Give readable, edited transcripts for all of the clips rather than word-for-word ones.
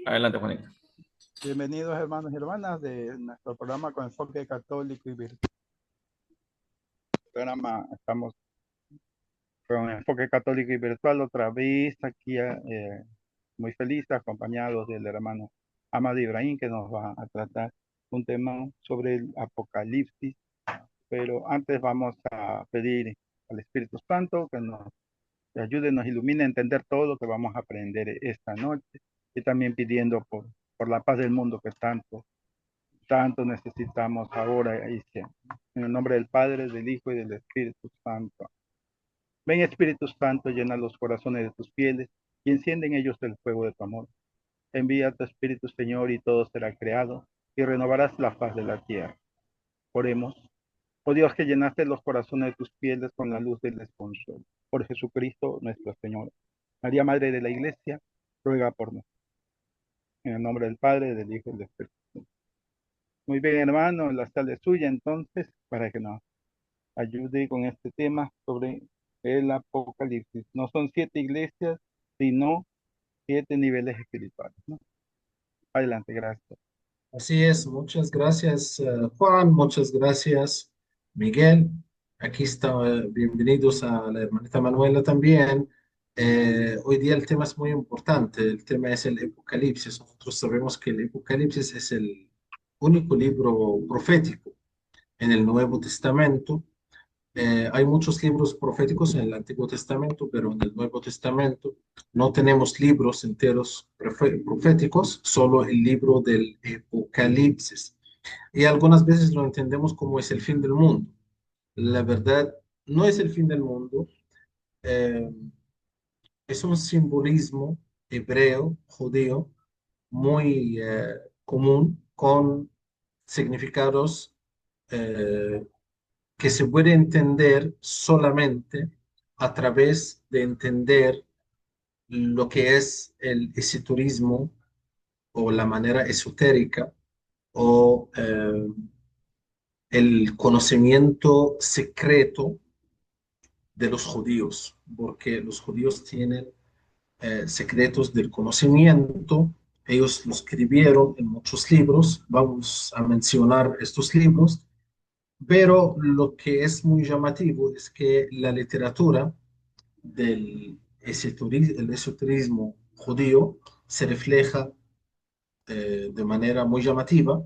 Adelante, Juanita. Bienvenidos hermanos y hermanas de nuestro programa con enfoque católico y virtual. Estamos con enfoque católico y virtual otra vez aquí muy felices acompañados del hermano Amado Ibrahim que nos va a tratar un tema sobre el Apocalipsis. Pero antes vamos a pedir al Espíritu Santo que nos ayude, nos ilumine a entender todo lo que vamos a aprender esta noche y también pidiendo por la paz del mundo que tanto necesitamos ahora y siempre. En el nombre del Padre, del Hijo y del Espíritu Santo. Ven Espíritu Santo, llena los corazones de tus fieles y enciende en ellos el fuego de tu amor. Envía tu Espíritu, Señor, y todo será creado y renovarás la faz de la tierra. Oremos. Oh Dios, que llenaste los corazones de tus fieles con la luz del desconsuelo. Por Jesucristo nuestro Señor. María, Madre de la Iglesia, ruega por nosotros. En el nombre del Padre, del Hijo y del Espíritu Santo. Muy bien, hermano, la sala es suya entonces, para que nos ayude con este tema sobre el Apocalipsis. No son 7 iglesias, sino 7 niveles espirituales, ¿no? Adelante, gracias. Así es, muchas gracias Juan, muchas gracias Miguel. Aquí está, bienvenidos a la hermanita Manuela también. Hoy día el tema es muy importante, el tema es el Apocalipsis. Nosotros sabemos que el Apocalipsis es el único libro profético en el Nuevo Testamento. Hay muchos libros proféticos en el Antiguo Testamento, pero en el Nuevo Testamento no tenemos libros enteros proféticos, solo el libro del Apocalipsis. Y algunas veces lo entendemos como es el fin del mundo. La verdad, no es el fin del mundo, eh, es un simbolismo hebreo, judío, muy común, con significados que se puede entender solamente a través de entender lo que es el esoterismo o la manera esotérica o el conocimiento secreto de los judíos, porque los judíos tienen secretos del conocimiento. Ellos lo escribieron en muchos libros. Vamos a mencionar estos libros. Pero lo que es muy llamativo es que la literatura del el esoterismo judío se refleja de manera muy llamativa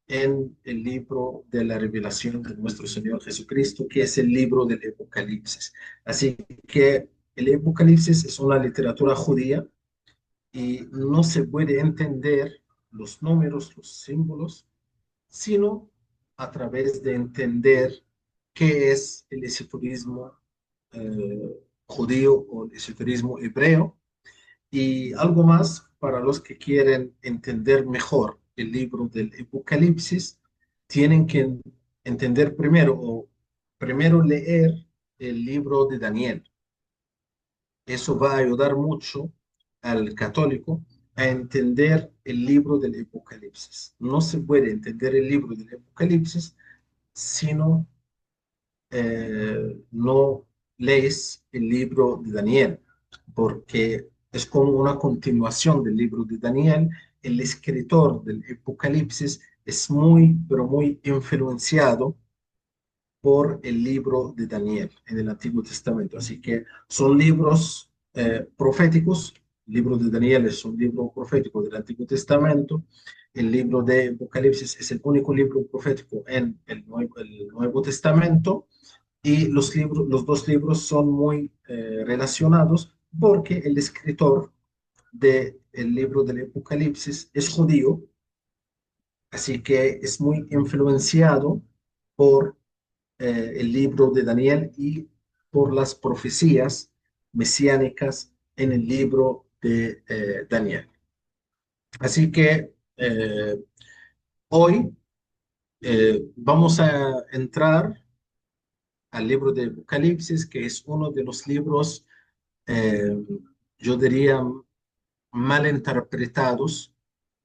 en el libro de la revelación de nuestro Señor Jesucristo, que es el libro del Apocalipsis. Así que el Apocalipsis es una literatura judía y no se puede entender los números, los símbolos, sino a través de entender qué es el esoterismo judío o el esoterismo hebreo. Y algo más para los que quieren entender mejor el libro del Apocalipsis, tienen que entender primero o primero leer el libro de Daniel. Eso va a ayudar mucho al católico a entender el libro del Apocalipsis. No se puede entender el libro del Apocalipsis si no lees el libro de Daniel, porque es como una continuación del libro de Daniel. El escritor del Apocalipsis es muy, pero muy influenciado por el libro de Daniel en el Antiguo Testamento. Así que son libros proféticos. El libro de Daniel es un libro profético del Antiguo Testamento. El libro de Apocalipsis es el único libro profético en el Nuevo Testamento. Y los dos libros son muy relacionados porque el escritor del libro del Apocalipsis es judío, así que es muy influenciado por el libro de Daniel y por las profecías mesiánicas en el libro de Daniel. Así que hoy vamos a entrar al libro de Apocalipsis, que es uno de los libros, eh, yo diría, mal interpretados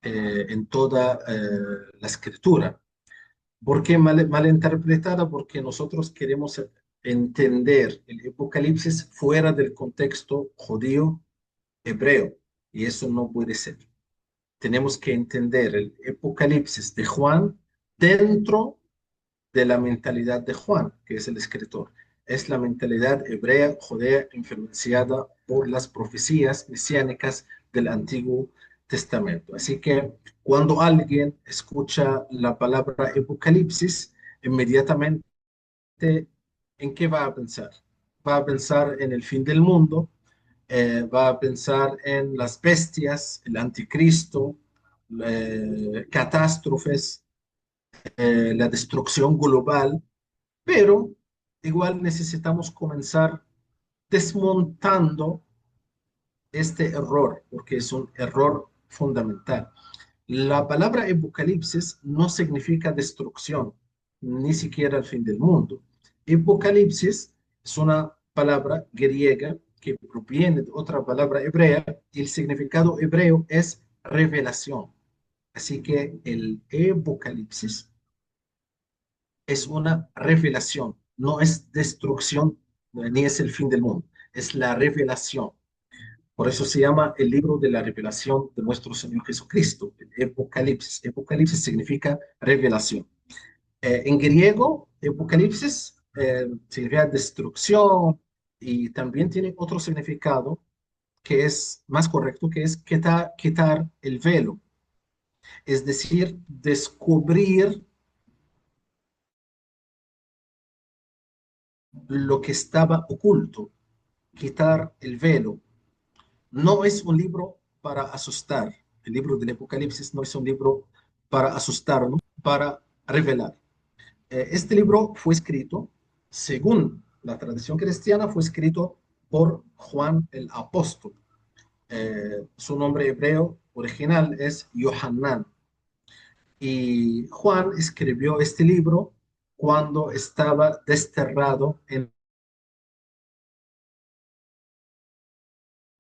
en toda la escritura. ¿Por qué mal interpretada? Porque nosotros queremos entender el Apocalipsis fuera del contexto judío hebreo, y eso no puede ser. tenemos que entender el Apocalipsis de Juan dentro de la mentalidad de Juan, que es el escritor. Es la mentalidad hebrea, judea, influenciada por las profecías mesiánicas del Antiguo Testamento. Así que cuando alguien escucha la palabra Apocalipsis, inmediatamente, ¿en qué va a pensar? Va a pensar en el fin del mundo, va a pensar en las bestias, el anticristo, catástrofes, la destrucción global, pero igual necesitamos comenzar desmontando este error, porque es un error fundamental. La palabra apocalipsis no significa destrucción, ni siquiera el fin del mundo. Apocalipsis es una palabra griega que proviene de otra palabra hebrea y el significado hebreo es revelación. Así que el apocalipsis es una revelación, no es destrucción ni es el fin del mundo, es la revelación. Por eso se llama el libro de la revelación de nuestro Señor Jesucristo, el Apocalipsis. Apocalipsis significa revelación. En griego, Apocalipsis significa destrucción y también tiene otro significado que es más correcto, que es quitar el velo, es decir, descubrir lo que estaba oculto, quitar el velo. No es un libro para asustar. El libro del Apocalipsis no es un libro para asustarnos, para revelar. Este libro fue escrito, según la tradición cristiana, fue escrito por Juan el apóstol. Su nombre hebreo original es Yohanan. Y Juan escribió este libro cuando estaba desterrado en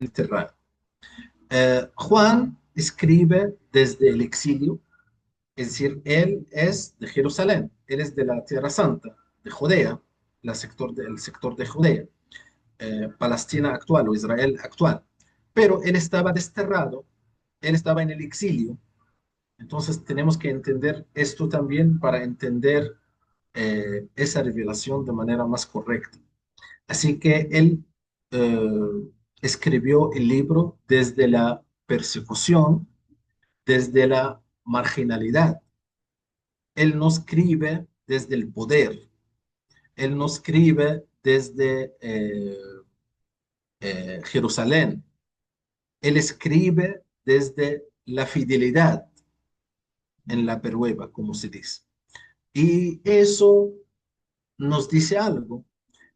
el terreno. Juan escribe desde el exilio. Es decir, él es de Jerusalén, él es de la Tierra Santa, de Judea, el sector de Judea, Palestina actual o Israel actual. Pero él estaba desterrado, él estaba en el exilio. Entonces tenemos que entender esto también para entender esa revelación de manera más correcta. Así que él escribió el libro desde la persecución, desde la marginalidad. Él no escribe desde el poder, él no escribe desde Jerusalén, él escribe desde la fidelidad en la prueba, como se dice. Y eso nos dice algo.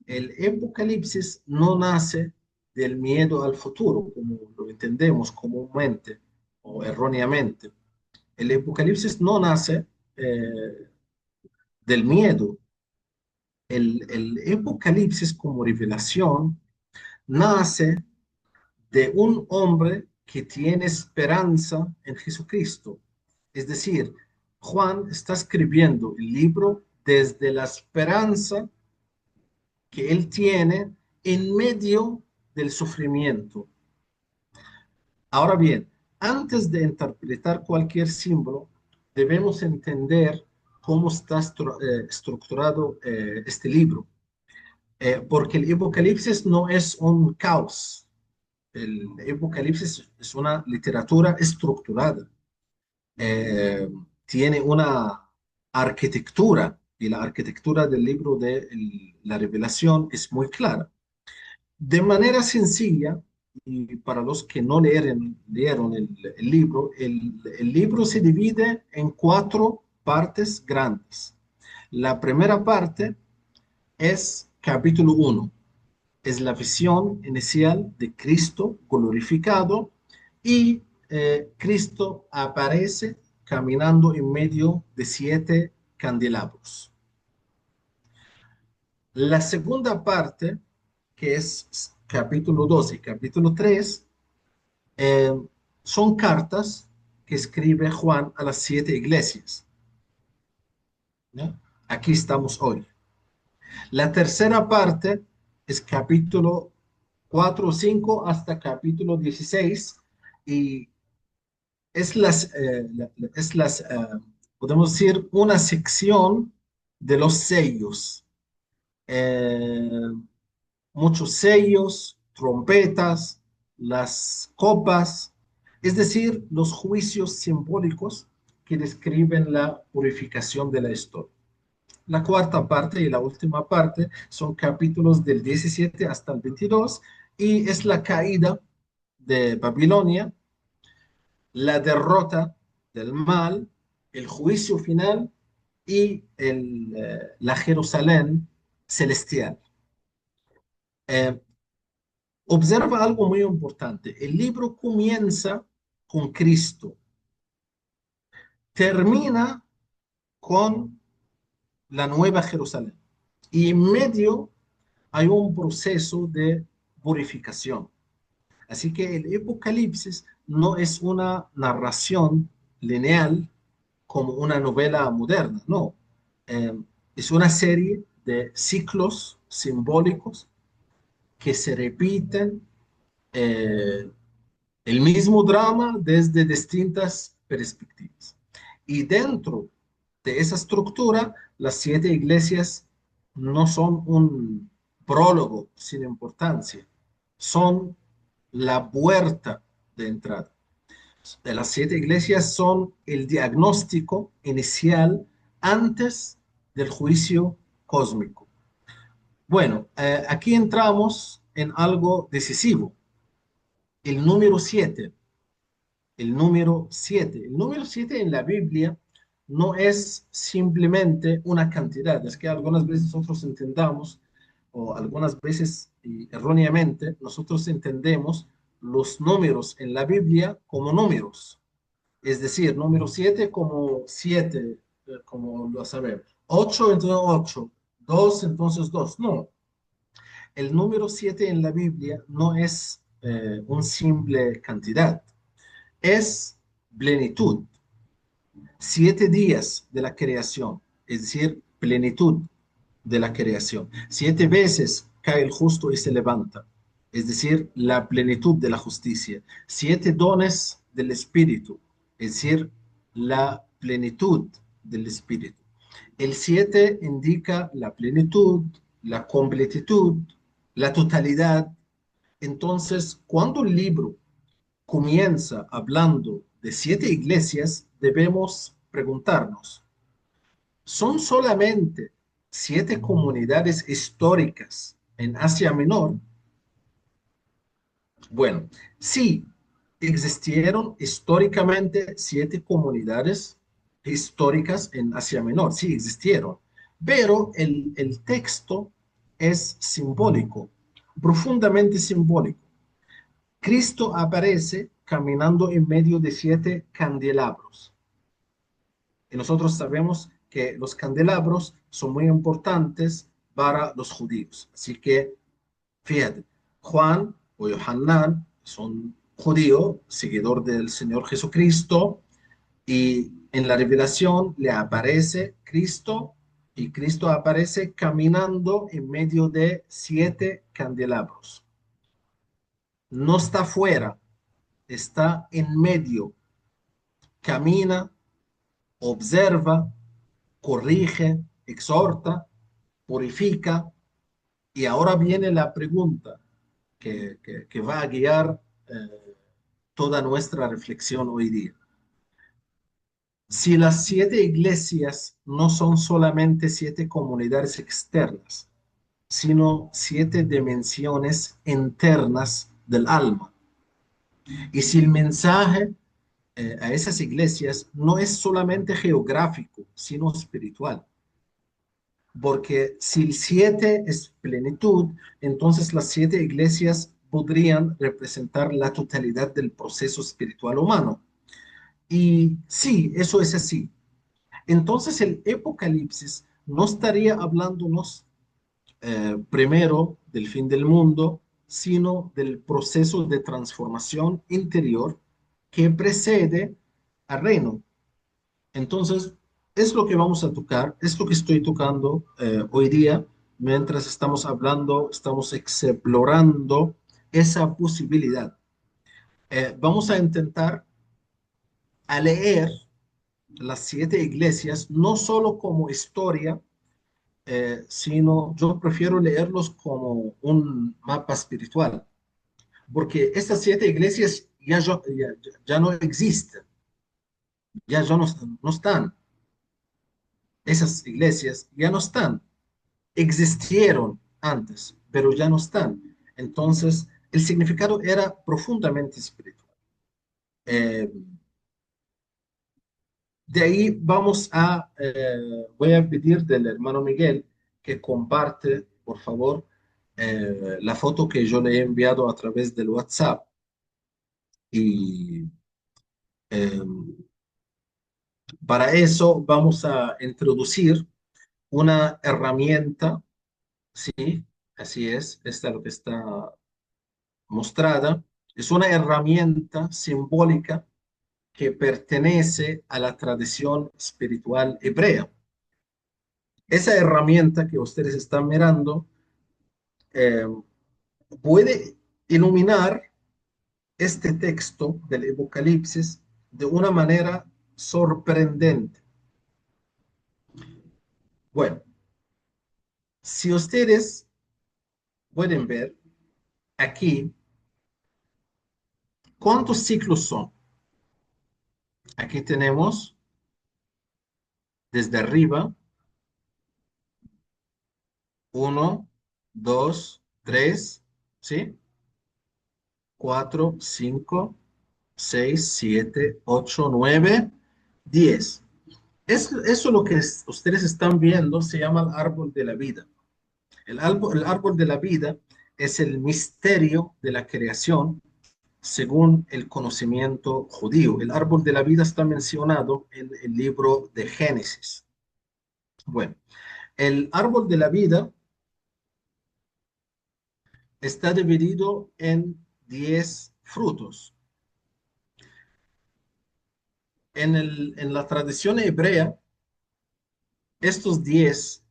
El Apocalipsis no nace del miedo al futuro, como lo entendemos comúnmente o erróneamente. El Apocalipsis no nace del miedo. El Apocalipsis como revelación nace de un hombre que tiene esperanza en Jesucristo. Es decir, Juan está escribiendo el libro desde la esperanza que él tiene en medio del sufrimiento. Ahora bien, antes de interpretar cualquier símbolo, debemos entender cómo está estructurado este libro. Porque el Apocalipsis no es un caos. El Apocalipsis es una literatura estructurada. Eh, Tiene una arquitectura y la arquitectura del libro de la revelación es muy clara. De manera sencilla, y para los que no leyeron el libro, el libro se divide en cuatro partes grandes. La primera parte es capítulo 1, es la visión inicial de Cristo glorificado y Cristo aparece caminando en medio de 7 candelabros. La segunda parte, que es capítulo 2 y capítulo 3, eh, son cartas que escribe Juan a las 7 iglesias. ¿No? Aquí estamos hoy. La tercera parte es capítulo 4 o 5 hasta capítulo 16 y es las, podemos decir, una sección de los sellos. Eh, Muchos sellos, trompetas, las copas, es decir, los juicios simbólicos que describen la purificación de la historia. La cuarta parte y la última parte son capítulos del 17 hasta el 22 y es la caída de Babilonia, la derrota del mal, el juicio final y la Jerusalén celestial. Eh, Observa algo muy importante. El libro comienza con Cristo, termina con la Nueva Jerusalén y en medio hay un proceso de purificación. Así que el Apocalipsis no es una narración lineal como una novela moderna, no. Eh, es una serie de ciclos simbólicos que se repiten, eh, el mismo drama desde distintas perspectivas. Y dentro de esa estructura, las siete iglesias no son un prólogo sin importancia, son la puerta de entrada. De las siete iglesias son el diagnóstico inicial antes del juicio cósmico. Bueno, aquí entramos en algo decisivo, el número 7. El número 7. El número 7 en la Biblia no es simplemente una cantidad. Es que algunas veces nosotros entendamos, o algunas veces y erróneamente, nosotros entendemos los números en la Biblia como números. Es decir, número 7 como 7, como lo sabemos. 8 entonces 8. 2 entonces 2. No, el número 7 en la Biblia no es una simple cantidad, es plenitud. 7 días de la creación, es decir, plenitud de la creación. 7 veces cae el justo y se levanta, es decir, la plenitud de la justicia. 7 dones del Espíritu, es decir, la plenitud del Espíritu. El 7 indica la plenitud, la completitud, la totalidad. Entonces, cuando el libro comienza hablando de 7 iglesias, debemos preguntarnos, ¿son solamente 7 comunidades históricas en Asia Menor? Bueno, sí, existieron históricamente 7 comunidades históricas en Asia Menor, sí existieron, pero el texto es simbólico, profundamente simbólico. Cristo aparece caminando en medio de 7 candelabros. Y nosotros sabemos que los candelabros son muy importantes para los judíos. Así que, fíjate, Juan o Yohanan son judío, seguidor del Señor Jesucristo, y en la revelación le aparece Cristo y Cristo aparece caminando en medio de 7 candelabros. No está fuera, está en medio, camina, observa, corrige, exhorta, purifica. Y ahora viene la pregunta que va a guiar toda nuestra reflexión hoy día. Si las 7 iglesias no son solamente 7 comunidades externas, sino 7 dimensiones internas del alma, y si el mensaje a esas iglesias no es solamente geográfico, sino espiritual. Porque si el 7 es plenitud, entonces las 7 iglesias podrían representar la totalidad del proceso espiritual humano. Y sí, eso es así. Entonces el Apocalipsis no estaría hablándonos primero del fin del mundo, sino del proceso de transformación interior que precede al reino. Entonces, es lo que vamos a tocar, es lo que estoy tocando hoy día, mientras estamos hablando, estamos explorando esa posibilidad. Vamos a intentar a leer las siete iglesias, no solo como historia, sino yo prefiero leerlos como un mapa espiritual, porque estas siete iglesias ya no existen, ya no están. Esas iglesias ya no están. Existieron antes, pero ya no están. Entonces, el significado era profundamente espiritual. Eh, de ahí voy a pedir del hermano Miguel que comparte, por favor, la foto que yo le he enviado a través del WhatsApp. Y eh, para eso vamos a introducir una herramienta, ¿sí? Así es, esta es lo que está mostrada. Es una herramienta simbólica que pertenece a la tradición espiritual hebrea. Esa herramienta que ustedes están mirando eh, puede iluminar este texto del Apocalipsis de una manera sorprendente. Bueno, si ustedes pueden ver aquí, ¿cuántos ciclos son? Aquí tenemos desde arriba uno, dos, tres, ¿sí? Cuatro, cinco, seis, siete, ocho, nueve, 10. Eso lo que ustedes están viendo se llama el árbol de la vida. El árbol de la vida es el misterio de la creación según el conocimiento judío. El árbol de la vida está mencionado en el libro de Génesis. Bueno, el árbol de la vida está dividido en 10 frutos. En la tradición hebrea, estos 10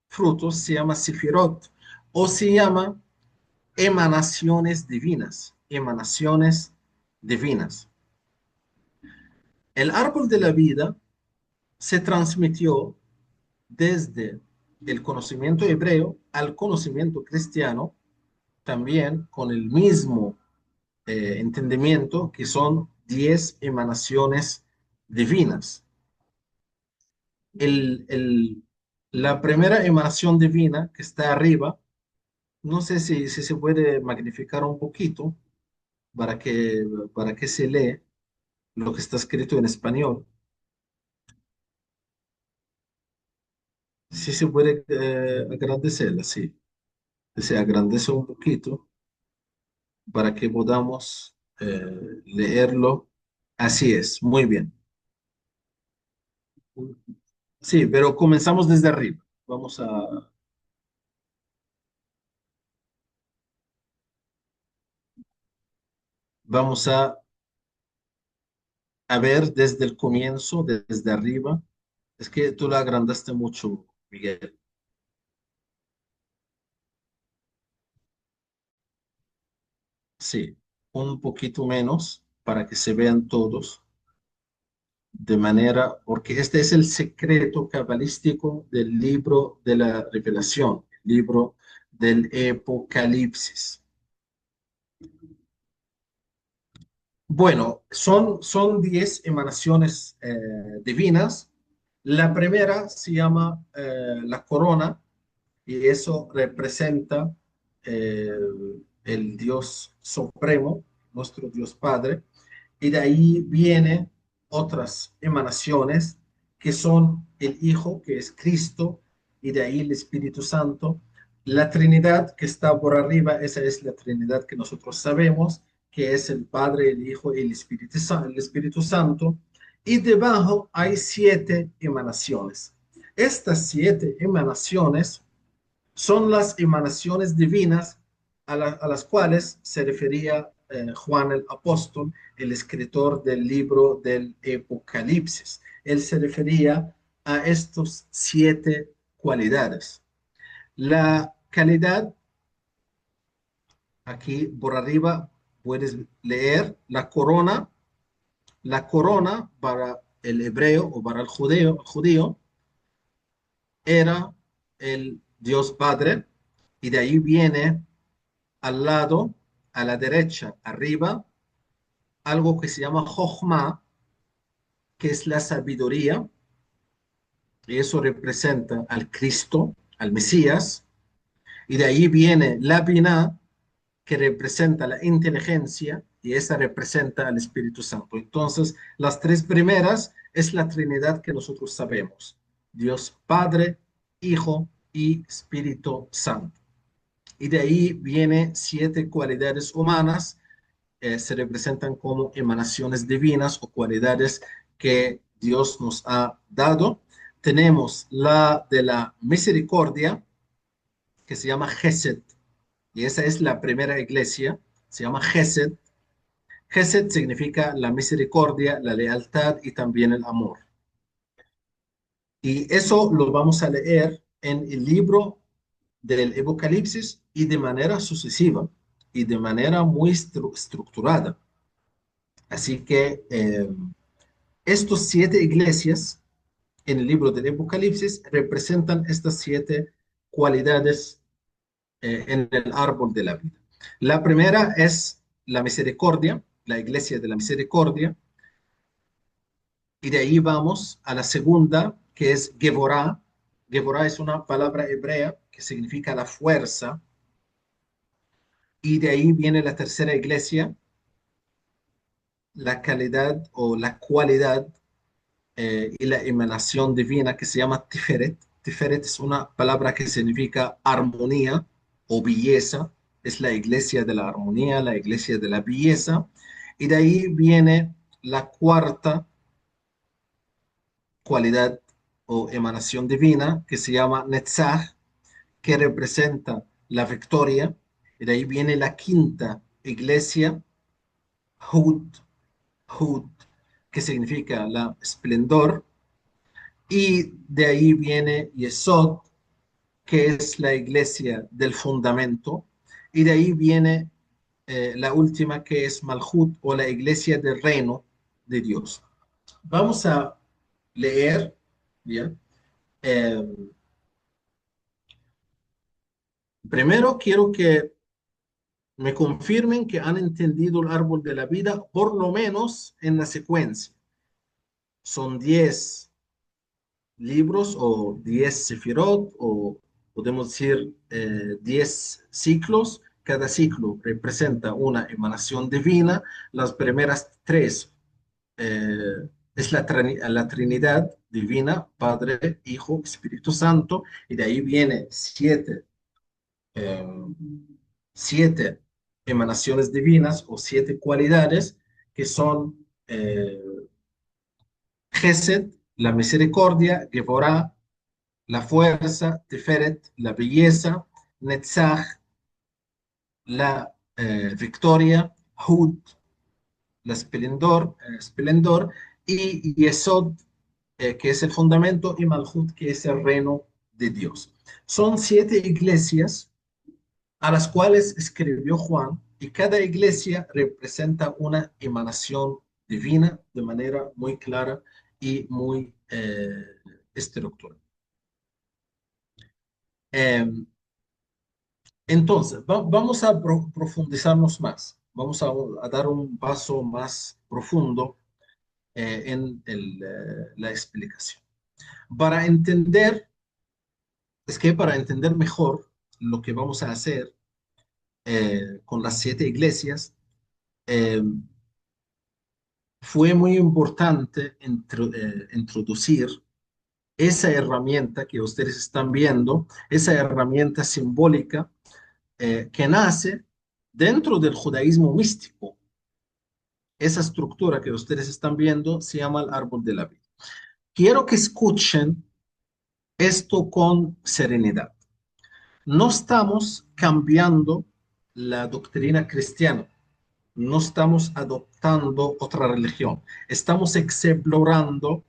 frutos se llaman sefirot o se llama emanaciones divinas, emanaciones divinas. El árbol de la vida se transmitió desde el conocimiento hebreo al conocimiento cristiano, también con el mismo entendimiento que son 10 emanaciones divinas. El, el, la primera emanación divina que está arriba, no sé si se puede magnificar un poquito para que se lee lo que está escrito en español. Si se puede agradecerla, sí. Se agrandece un poquito para que podamos leerlo. Así es, muy bien. Sí, pero comenzamos desde arriba. Vamos a ver desde el comienzo, desde arriba. Es que tú la agrandaste mucho, Miguel. Sí, un poquito menos para que se vean todos de manera, porque este es el secreto cabalístico del libro de la revelación, el libro del Apocalipsis. Bueno, son 10 emanaciones divinas. La primera se llama la corona y eso representa eh, el Dios supremo, nuestro Dios Padre. Y de ahí vienen otras emanaciones que son el Hijo, que es Cristo, y de ahí el Espíritu Santo. La Trinidad que está por arriba, esa es la Trinidad que nosotros sabemos, que es el Padre, el Hijo y el Espíritu Santo. Y debajo hay siete emanaciones. Estas siete emanaciones son las emanaciones divinas a las cuales se refería Juan el apóstol, el escritor del libro del Apocalipsis. Él se refería a estos siete cualidades. La calidad, aquí por arriba puedes leer la corona, La corona para el hebreo o para el judío era el Dios Padre, y de ahí viene al lado, a la derecha, arriba, algo que se llama Jochma, que es la sabiduría, y eso representa al Cristo, al Mesías, y de ahí viene la Binah, que representa la inteligencia, y esa representa al Espíritu Santo. Entonces, las tres primeras es la Trinidad que nosotros sabemos: Dios Padre, Hijo y Espíritu Santo. Y de ahí viene siete cualidades humanas, se representan como emanaciones divinas o cualidades que Dios nos ha dado. Tenemos la de la misericordia, que se llama Gesed, y esa es la primera iglesia, se llama Gesed. Gesed significa la misericordia, la lealtad y también el amor. Y eso lo vamos a leer en el libro del Apocalipsis y de manera sucesiva y de manera muy estructurada. Así que estos siete iglesias en el libro del Apocalipsis representan estas siete cualidades en el árbol de la vida. La primera es la misericordia, la iglesia de la misericordia, y de ahí vamos a la segunda, que es Gevorah. Gevorah es una palabra hebrea que significa la fuerza, y de ahí viene la tercera iglesia, la calidad o la cualidad y la emanación divina, que se llama Tiferet. Tiferet es una palabra que significa armonía o belleza. Es la iglesia de la armonía, la iglesia de la belleza. Y de ahí viene la cuarta cualidad o emanación divina, que se llama Netzach, que representa la victoria. Y de ahí viene la quinta iglesia, Hud, Hud, que significa la esplendor. Y de ahí viene Yesod, que es la iglesia del fundamento. Y de ahí viene la última, que es Malhut, o la iglesia del reino de Dios. Vamos a leer, ¿ya? Eh, Primero quiero que me confirmen que han entendido el árbol de la vida, por lo menos en la secuencia. Son 10 libros o 10 sefirot, o podemos decir 10 ciclos. Cada ciclo representa una emanación divina. Las primeras tres es la Trinidad divina, Padre, Hijo, Espíritu Santo, y de ahí viene eh, siete emanaciones divinas o siete cualidades, que son Gesed, la misericordia; Gevorah, la fuerza; Tiferet, la belleza; Netzach, la victoria; Hud, la esplendor; y Yesod, que es el fundamento; y Malhut, que es el reino de Dios. Son siete iglesias a las cuales escribió Juan, y cada iglesia representa una emanación divina de manera muy clara y muy estructurada. Eh, entonces, vamos a profundizarnos más, vamos a dar un paso más profundo en la explicación. Para entender, para entender mejor lo que vamos a hacer con las siete iglesias, eh, fue muy importante introducir esa herramienta que ustedes están viendo, esa herramienta simbólica que nace dentro del judaísmo místico. Esa estructura que ustedes están viendo se llama el árbol de la vida. Quiero que escuchen esto con serenidad. No estamos cambiando la doctrina cristiana, no estamos adoptando otra religión, estamos explorando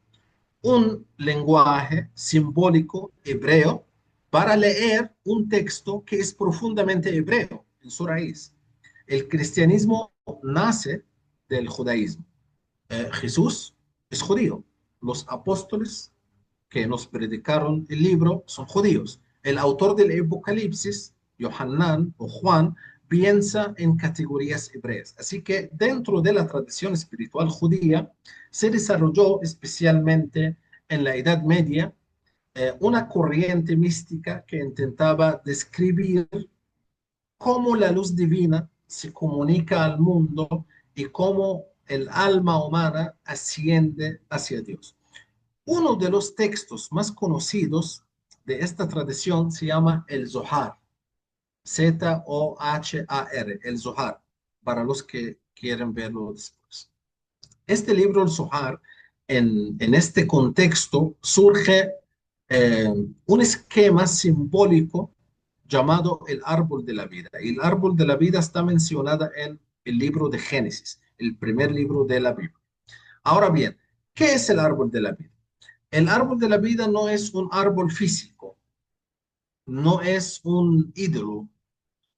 un lenguaje simbólico hebreo para leer un texto que es profundamente hebreo en su raíz. El cristianismo nace del judaísmo, Jesús es judío. Los apóstoles que nos predicaron el libro son judíos. El autor del Apocalipsis, Yohanan o Juan, piensa en categorías hebreas. Así que dentro de la tradición espiritual judía se desarrolló especialmente en la Edad Media una corriente mística que intentaba describir cómo la luz divina se comunica al mundo y cómo el alma humana asciende hacia Dios. Uno de los textos más conocidos de esta tradición se llama el Zohar, Zohar, el Zohar, para los que quieren verlo después. Este libro, el Zohar, en este contexto surge eh, un esquema simbólico llamado el árbol de la vida. Y el árbol de la vida está mencionada en el libro de Génesis, el primer libro de la Biblia. Ahora bien, ¿qué es el árbol de la vida? El árbol de la vida no es un árbol físico, no es un ídolo,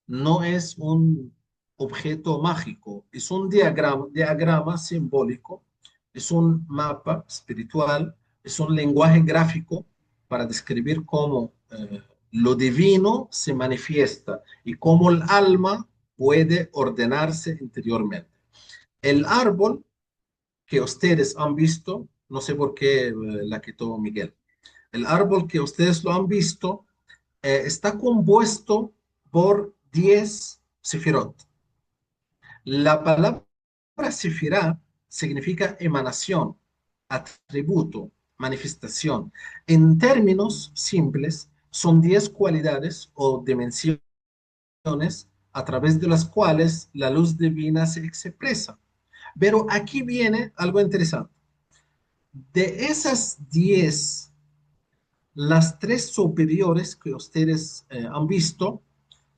no es un objeto mágico, es un diagrama simbólico, es un mapa espiritual, es un lenguaje gráfico para describir cómo lo divino se manifiesta y cómo el alma puede ordenarse interiormente. El árbol que ustedes han visto, no sé por qué la quitó Miguel, el árbol que ustedes lo han visto está compuesto por 10 sefirot. La palabra sefirá significa emanación, atributo, manifestación. En términos simples, son 10 cualidades o dimensiones a través de las cuales la luz divina se expresa. Pero aquí viene algo interesante. De esas 10, las tres superiores que ustedes han visto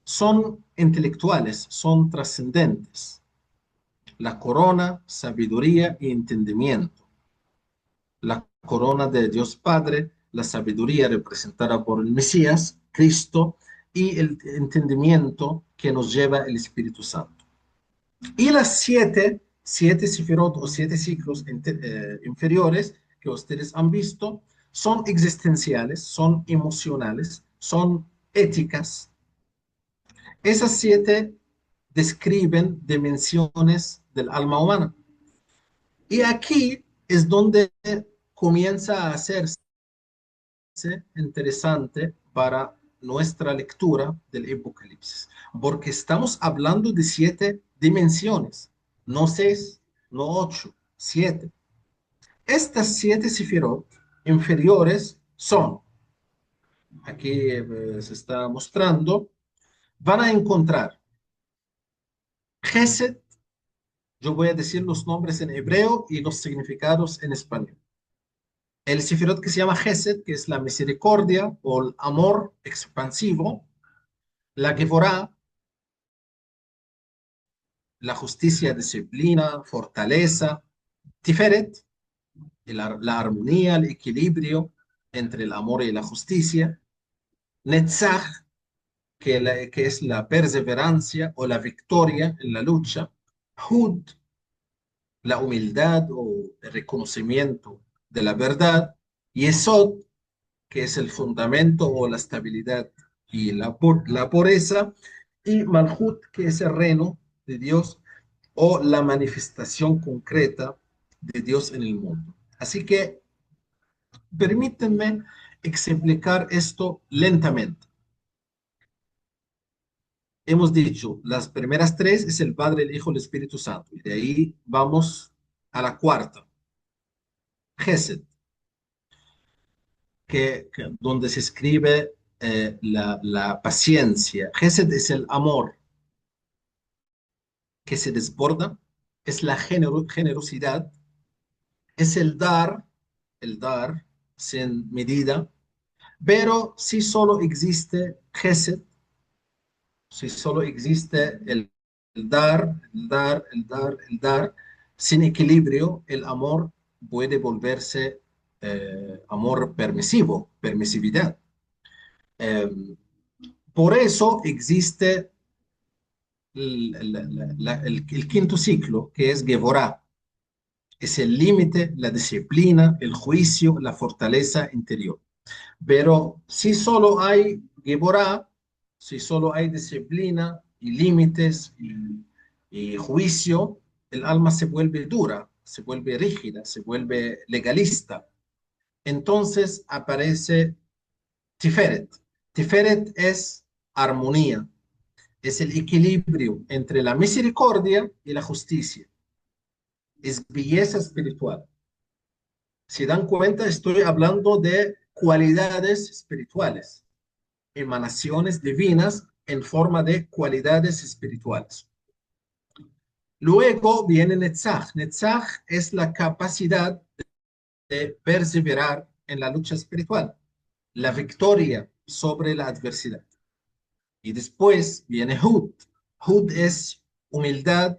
son intelectuales, son trascendentes. La corona, sabiduría y entendimiento. La corona de Dios Padre, la sabiduría representada por el Mesías, Cristo, y el entendimiento que nos lleva el Espíritu Santo. Y las siete sefirot o siete ciclos inferiores que ustedes han visto son existenciales, son emocionales, son éticas. Esas siete describen dimensiones del alma humana. Y aquí es donde comienza a hacerse interesante para nuestra lectura del Apocalipsis, porque estamos hablando de siete dimensiones, no seis, no ocho, siete. Estas siete sefirot inferiores son, aquí se está mostrando, van a encontrar Gesed, yo voy a decir los nombres en hebreo y los significados en español. El sefirot que se llama Gesed, que es la misericordia o el amor expansivo, la Gevorah, la justicia, disciplina, fortaleza, Tiferet, la armonía, el equilibrio entre el amor y la justicia, Netzach, que es la perseverancia o la victoria en la lucha, Hud, la humildad o el reconocimiento de la verdad, y Yesod, que es el fundamento o la estabilidad y la pureza, y Malhut, que es el reino de Dios o la manifestación concreta de Dios en el mundo. Así que permítanme explicar esto lentamente. Hemos dicho, las primeras tres es el Padre, el Hijo, el Espíritu Santo. Y de ahí vamos a la cuarta, Gesed, donde se escribe la paciencia. Gesed es el amor que se desborda, es la generosidad, es el dar sin medida, pero si solo existe Gesed, si solo existe el dar, el dar, el dar, el dar, sin equilibrio, el amor puede volverse amor permisivo, permisividad. Eh, por eso existe el quinto ciclo, que es Gevorah. Es el límite, la disciplina, el juicio, la fortaleza interior. Pero si solo hay Geborah, si solo hay disciplina y límites y juicio, el alma se vuelve dura, se vuelve rígida, se vuelve legalista. Entonces aparece Tiferet. Tiferet es armonía, es el equilibrio entre la misericordia y la justicia, es belleza espiritual. Si dan cuenta, estoy hablando de cualidades espirituales, emanaciones divinas en forma de cualidades espirituales. Luego viene Netzach. Netzach es la capacidad de perseverar en la lucha espiritual, la victoria sobre la adversidad. Y después viene Hud. Hud es humildad,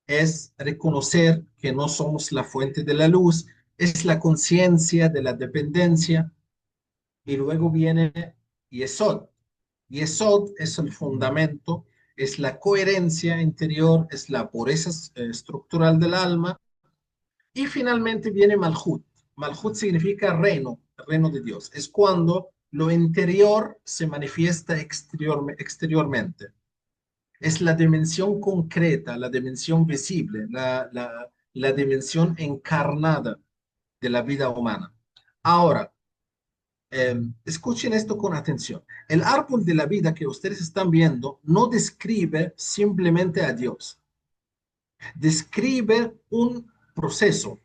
es reconocer que no somos la fuente de la luz, es la conciencia de la dependencia. Y luego viene Yesod. Yesod es el fundamento, es la coherencia interior, es la pureza estructural del alma. Y finalmente viene Malhut. Malhut significa reino, reino de Dios. Es cuando lo interior se manifiesta exteriormente. Es la dimensión concreta, la dimensión visible, la dimensión encarnada de la vida humana. Ahora, escuchen esto con atención. El árbol de la vida que ustedes están viendo no describe simplemente a Dios, describe un proceso,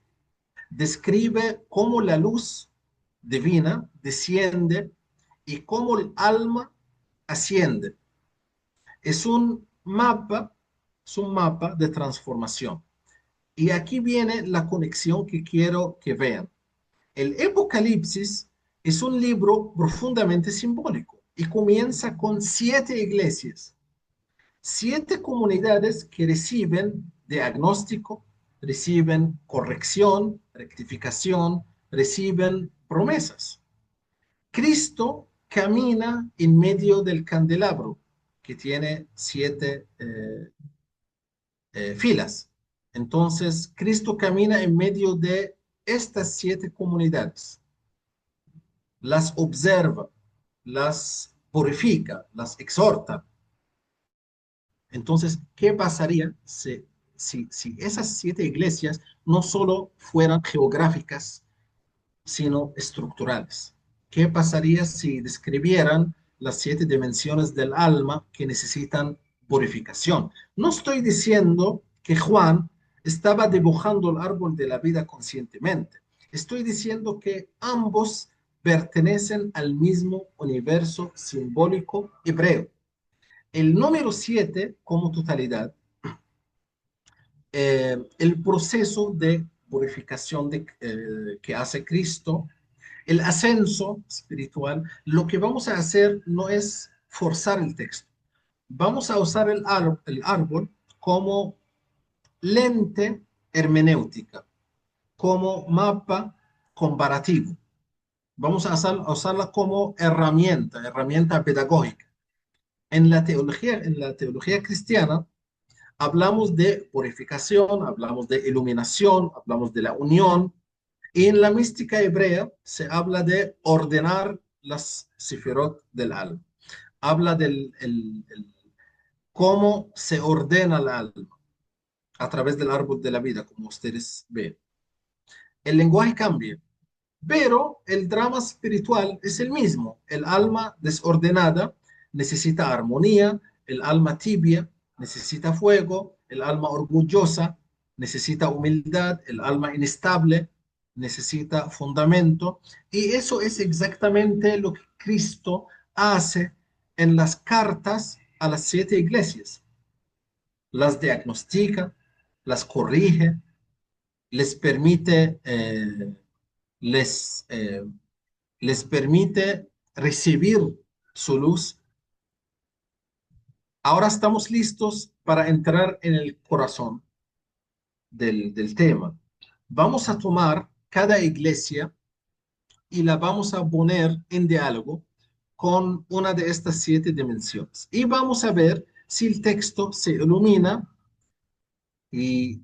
describe cómo la luz divina desciende y cómo el alma asciende. Es un mapa, es un mapa de transformación. Y aquí viene la conexión que quiero que vean. El Apocalipsis es un libro profundamente simbólico y comienza con 7 iglesias, 7 comunidades que reciben diagnóstico, reciben corrección, rectificación, reciben promesas. Cristo camina en medio del candelabro que tiene 7 filas. Entonces, Cristo camina en medio de estas 7 comunidades, las observa, las purifica, las exhorta. Entonces, ¿qué pasaría si esas 7 iglesias no solo fueran geográficas, sino estructurales? ¿Qué pasaría si describieran las 7 dimensiones del alma que necesitan purificación? No estoy diciendo que Juan estaba dibujando el árbol de la vida conscientemente. Estoy diciendo que ambos pertenecen al mismo universo simbólico hebreo. El número 7 como totalidad, el proceso de purificación que hace Cristo, el ascenso espiritual, lo que vamos a hacer no es forzar el texto. Vamos a usar el árbol como lente hermenéutica, como mapa comparativo. Vamos a usarla como herramienta pedagógica. En la teología cristiana, hablamos de purificación, hablamos de iluminación, hablamos de la unión. Y en la mística hebrea se habla de ordenar las sefirot del alma. Habla cómo se ordena el alma a través del árbol de la vida, como ustedes ven. El lenguaje cambia, pero el drama espiritual es el mismo. El alma desordenada necesita armonía, el alma tibia necesita fuego, el alma orgullosa necesita humildad, el alma inestable necesita fundamento. Y eso es exactamente lo que Cristo hace en las cartas a las 7 iglesias. Las diagnostica, las corrige, les permite les, eh, les permite recibir su luz. Ahora estamos listos para entrar en el corazón del tema. Vamos a tomar cada iglesia y la vamos a poner en diálogo con una de estas 7 dimensiones. Y vamos a ver si el texto se ilumina y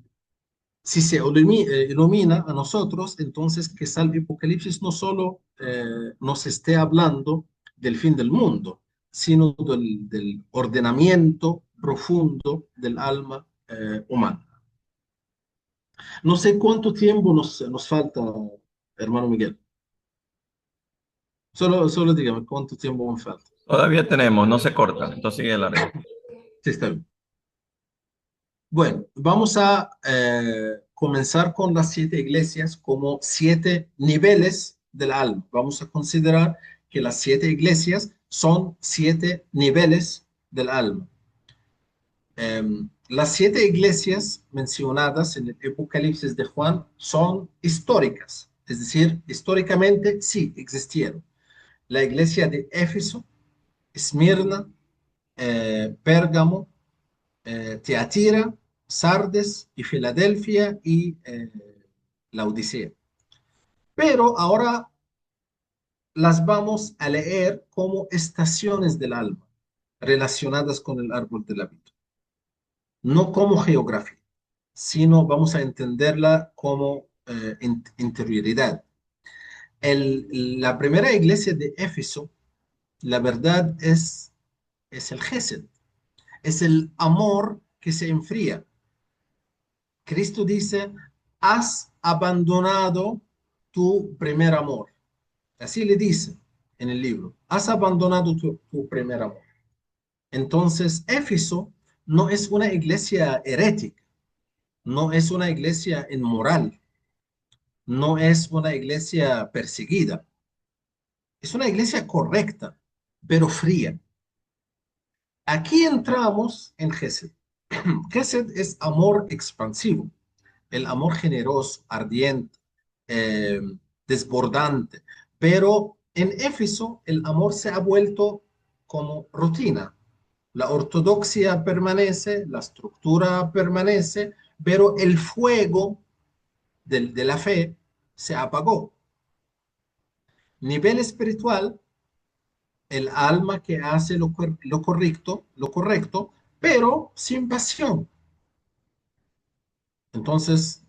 si se ilumina a nosotros, entonces quizá el Apocalipsis no solo nos esté hablando del fin del mundo, sino del ordenamiento profundo del alma humana. No sé cuánto tiempo nos falta, hermano Miguel. Solo dígame cuánto tiempo me falta. Todavía tenemos, no se corta, entonces sigue largo. Sí, está bien. Bueno, vamos a comenzar con las 7 iglesias como 7 niveles del alma. Vamos a considerar que las 7 iglesias son 7 niveles del alma. Las 7 iglesias mencionadas en el Apocalipsis de Juan son históricas, es decir, históricamente sí existieron. La iglesia de Éfeso, Esmirna, Pérgamo, Teatira, Sardes y Filadelfia y la Odisea. Pero ahora las vamos a leer como estaciones del alma relacionadas con el árbol de la vida, no como geografía, sino vamos a entenderla como interioridad. La primera iglesia de Éfeso, la verdad es el Gesed, es el amor que se enfría. Cristo dice, has abandonado tu primer amor. Así le dice en el libro, has abandonado tu primer amor. Entonces, Éfeso no es una iglesia herética, no es una iglesia inmoral, no es una iglesia perseguida, es una iglesia correcta, pero fría. Aquí entramos en Gesed. Gesed es amor expansivo, el amor generoso, ardiente, eh, desbordante. Pero en Éfeso el amor se ha vuelto como rutina. La ortodoxia permanece, la estructura permanece, pero el fuego de la fe se apagó. Nivel espiritual, el alma que hace lo correcto, pero sin pasión. Entonces,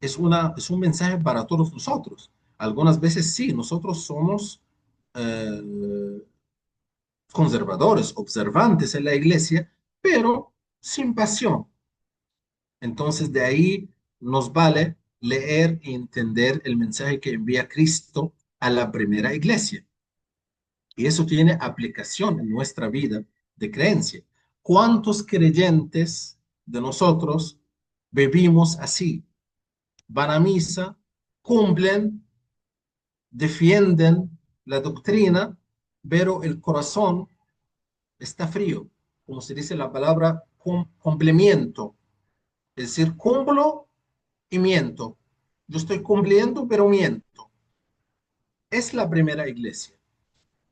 es un mensaje para todos nosotros. Algunas veces sí, nosotros somos eh, conservadores, observantes en la iglesia, pero sin pasión. Entonces de ahí nos vale leer y entender el mensaje que envía Cristo a la primera iglesia. Y eso tiene aplicación en nuestra vida de creencia. ¿Cuántos creyentes de nosotros vivimos así? Van a misa, cumplen, defienden la doctrina, pero el corazón está frío, como se dice la palabra complemento, es decir, cumplo y miento. Yo estoy cumpliendo, pero miento. Es la primera iglesia.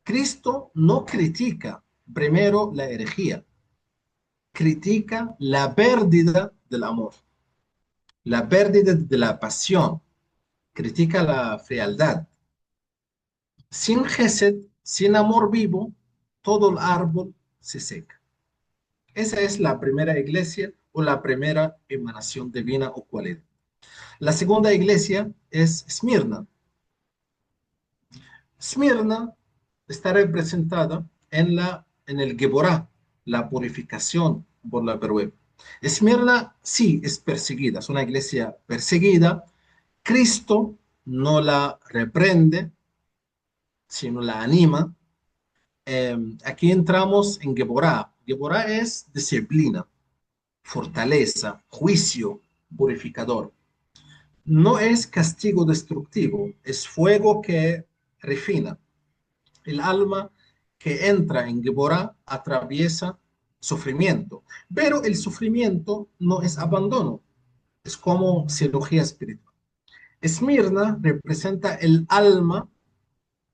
Cristo no critica primero la herejía, critica la pérdida del amor, la pérdida de la pasión, critica la frialdad. Sin Gesed, sin amor vivo, todo el árbol se seca. Esa es la primera iglesia o la primera emanación divina o cualidad. La segunda iglesia es Esmirna. Esmirna está representada en el Geborá, la purificación por la prueba. Esmirna sí es perseguida, es una iglesia perseguida. Cristo no la reprende, sino la anima. Aquí entramos en Geborá. Geborá es disciplina, fortaleza, juicio purificador. No es castigo destructivo, es fuego que refina. El alma que entra en Geborá atraviesa sufrimiento, pero el sufrimiento no es abandono, es como cirugía espiritual. Esmirna representa el alma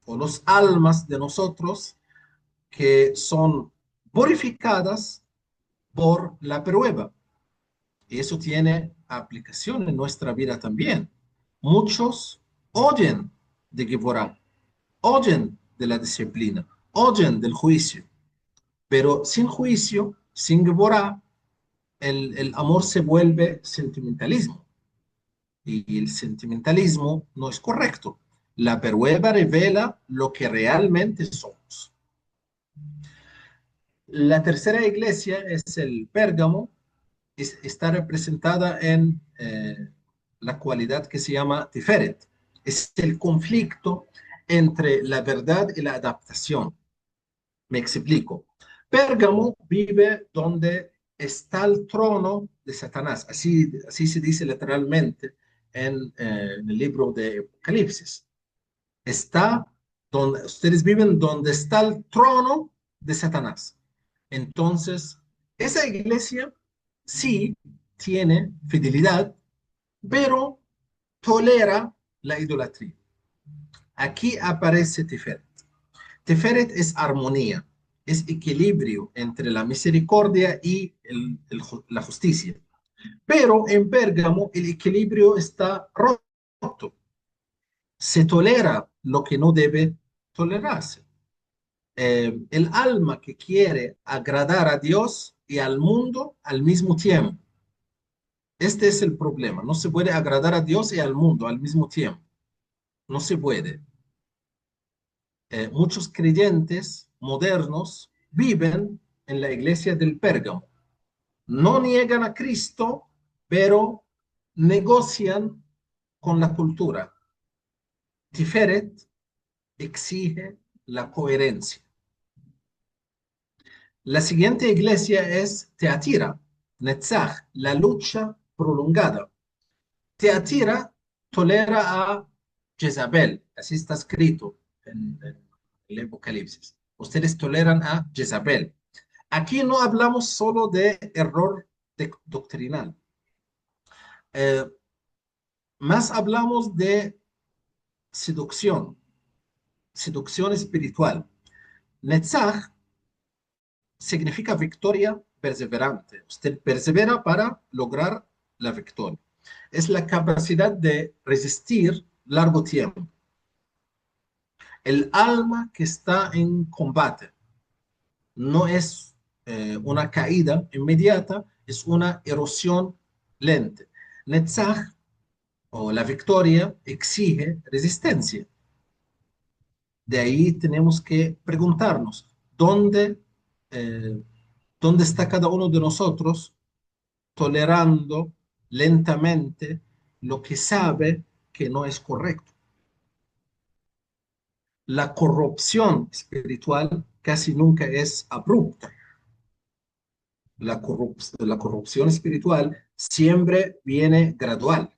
o los almas de nosotros que son purificadas por la prueba. Y eso tiene aplicación en nuestra vida también. Muchos oyen de Geborá, oyen de la disciplina, oyen del juicio, pero sin juicio, sin Geborá, el amor se vuelve sentimentalismo y el sentimentalismo no es correcto. La prueba revela lo que realmente somos. La tercera iglesia es el Pérgamo, está representada en la cualidad que se llama Tiferet. Es el conflicto entre la verdad y la adaptación. Me explico. Pérgamo vive donde está el trono de Satanás. Así se dice literalmente en el libro de Apocalipsis. Está donde ustedes viven donde está el trono de Satanás. Entonces, esa iglesia sí tiene fidelidad, pero tolera la idolatría. Aquí aparece Tiferet. Tiferet es armonía, es equilibrio entre la misericordia y la justicia. Pero en Pérgamo el equilibrio está roto. Se tolera lo que no debe tolerarse. El alma que quiere agradar a Dios y al mundo al mismo tiempo. Este es el problema. No se puede agradar a Dios y al mundo al mismo tiempo. No se puede. Muchos creyentes modernos viven en la iglesia del Pérgamo. No niegan a Cristo, pero negocian con la cultura. Tiferet exige la coherencia. La siguiente iglesia es Teatira, Netzach, la lucha prolongada. Teatira tolera a Jezabel, así está escrito en el Apocalipsis. Ustedes toleran a Jezabel. Aquí no hablamos solo de error doctrinal, eh, más hablamos de seducción, seducción espiritual. Netzach significa victoria perseverante. Usted persevera para lograr la victoria. Es la capacidad de resistir largo tiempo. El alma que está en combate no es una caída inmediata, es una erosión lenta. Netzach, o la victoria, exige resistencia. De ahí tenemos que preguntarnos, eh, ¿dónde está cada uno de nosotros tolerando lentamente lo que sabe que no es correcto? La corrupción espiritual casi nunca es abrupta. La corrupción espiritual siempre viene gradual.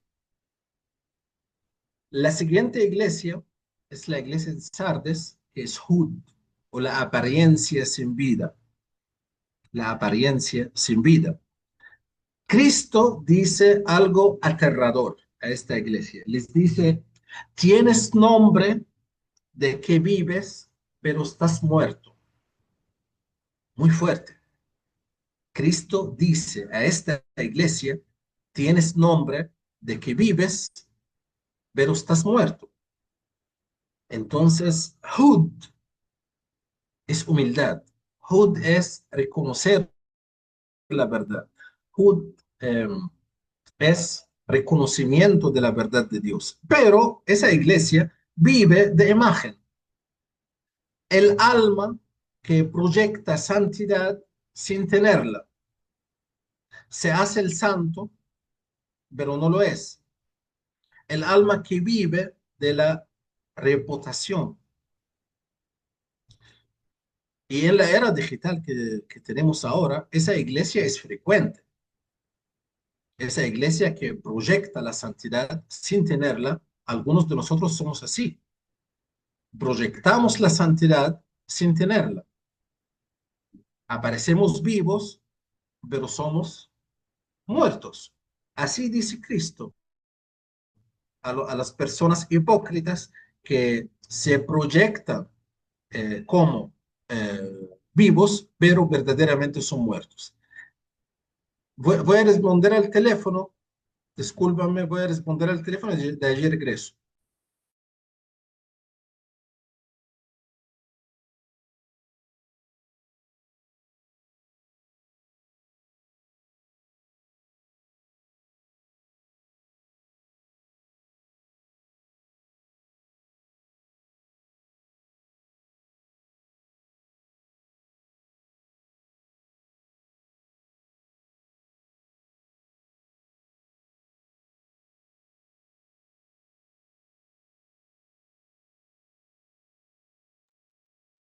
La siguiente iglesia es la iglesia de Sardes, que es Hud, o la apariencia sin vida. La apariencia sin vida. Cristo dice algo aterrador a esta iglesia. Les dice, tienes nombre de que vives, pero estás muerto. Muy fuerte. Cristo dice a esta iglesia, tienes nombre de que vives, pero estás muerto. Entonces, Hud es humildad. Hud es reconocer la verdad. Hud es reconocimiento de la verdad de Dios. Pero esa iglesia vive de imagen. El alma que proyecta santidad sin tenerla. Se hace el santo, pero no lo es. El alma que vive de la reputación. Y en la era digital que tenemos ahora, esa iglesia es frecuente. Esa iglesia que proyecta la santidad sin tenerla, algunos de nosotros somos así. Proyectamos la santidad sin tenerla. Aparecemos vivos, pero somos muertos. Así dice Cristo a las personas hipócritas que se proyectan como vivos, pero verdaderamente son muertos. Voy a responder al teléfono, discúlpame, voy a responder al teléfono y de allí regreso.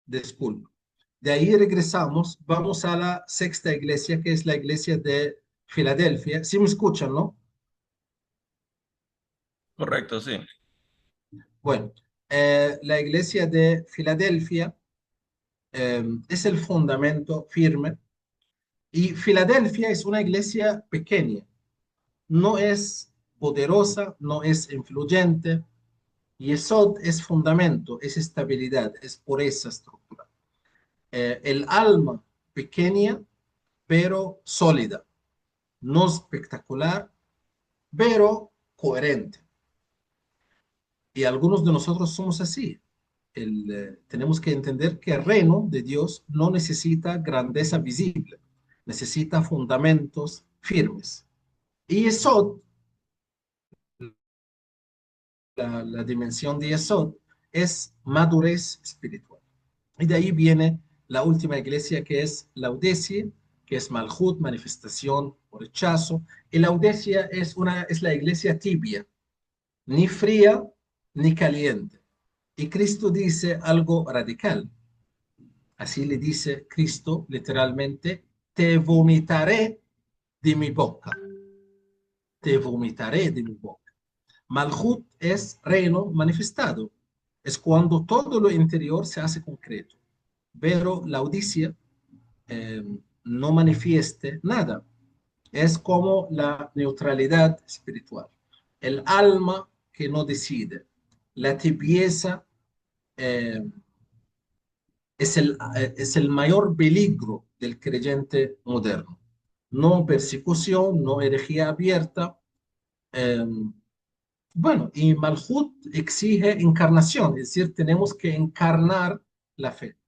Disculpa. De ahí regresamos, vamos a la sexta iglesia, que es la iglesia de Filadelfia. ¿Sí me escuchan, no? Correcto, sí. Bueno, la iglesia de Filadelfia es el fundamento firme y Filadelfia es una iglesia pequeña, no es poderosa, no es influyente. Yesod es fundamento, es estabilidad, es pureza estructural. El alma pequeña, pero sólida, no espectacular, pero coherente. Y algunos de nosotros somos así. Tenemos que entender que el reino de Dios no necesita grandeza visible, necesita fundamentos firmes. Y Yesod, la dimensión de Yesod, es madurez espiritual. Y de ahí viene la última iglesia que es Laodicea, que es Malhut, manifestación o rechazo. Y Laodicea es la iglesia tibia, ni fría ni caliente. Y Cristo dice algo radical. Así le dice Cristo literalmente, te vomitaré de mi boca. Te vomitaré de mi boca. Malhut es reino manifestado. Es cuando todo lo interior se hace concreto. Pero la Odisea eh, no manifieste nada. Es como la neutralidad espiritual. El alma que no decide. La tibieza eh, es el mayor peligro del creyente moderno. No persecución, no herejía abierta. eh, bueno, y Malhut exige encarnación, es decir, tenemos que encarnar la fe.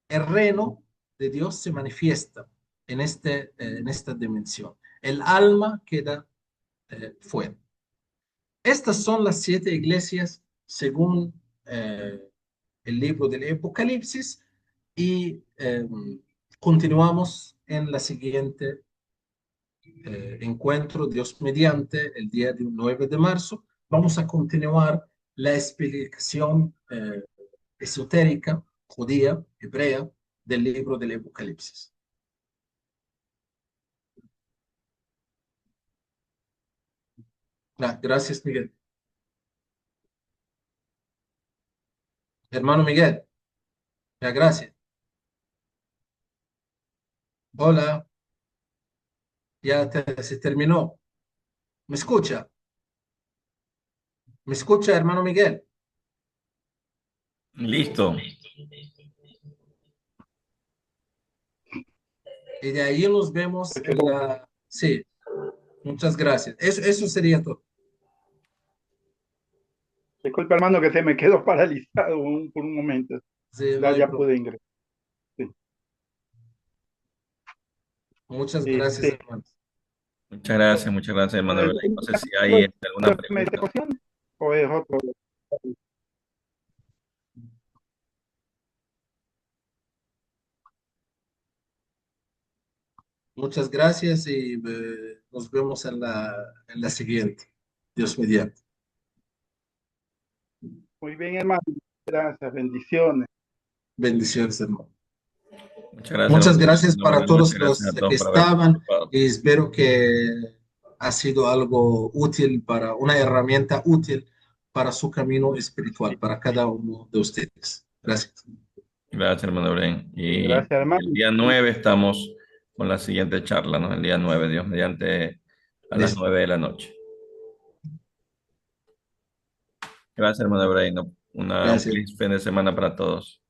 El reino de Dios se manifiesta en esta dimensión. El alma queda fuera. Estas son las 7 iglesias según el libro del Apocalipsis y continuamos en la siguiente encuentro, Dios mediante, el día 9 de marzo. Vamos a continuar la explicación esotérica, judía, hebrea, del libro del Apocalipsis. Gracias, Miguel. Hermano Miguel, gracias. Hola, se terminó. ¿Me escucha? ¿Me escucha, hermano Miguel? Listo. Y de ahí nos vemos en la... Sí, muchas gracias. Eso sería todo. Disculpa, hermano, que se me quedó paralizado por un momento. Sí, no Ya, hay ya problema. pude ingresar. Sí. Muchas gracias, Este, hermanos. Muchas gracias, hermano ¿el Belén. No sé si hay alguna pregunta. meditación o es otro? Muchas gracias y nos vemos en la siguiente. Dios mediante. Muy bien, hermano. Gracias, bendiciones. Bendiciones, hermano. Muchas gracias, Muchas hermano gracias Belén. Una para buena noche. todos Gracias los a que todos por haber estaban participado. y espero que ha sido algo útil una herramienta útil para su camino espiritual, para cada uno de ustedes. Gracias. Gracias, hermano Belén. Y Gracias, hermano. el día 9 estamos con la siguiente charla, ¿no? El día 9, Dios mediante, a las Listo. 9 de la noche. Gracias, hermano Belén. Un Gracias. feliz fin de semana para todos.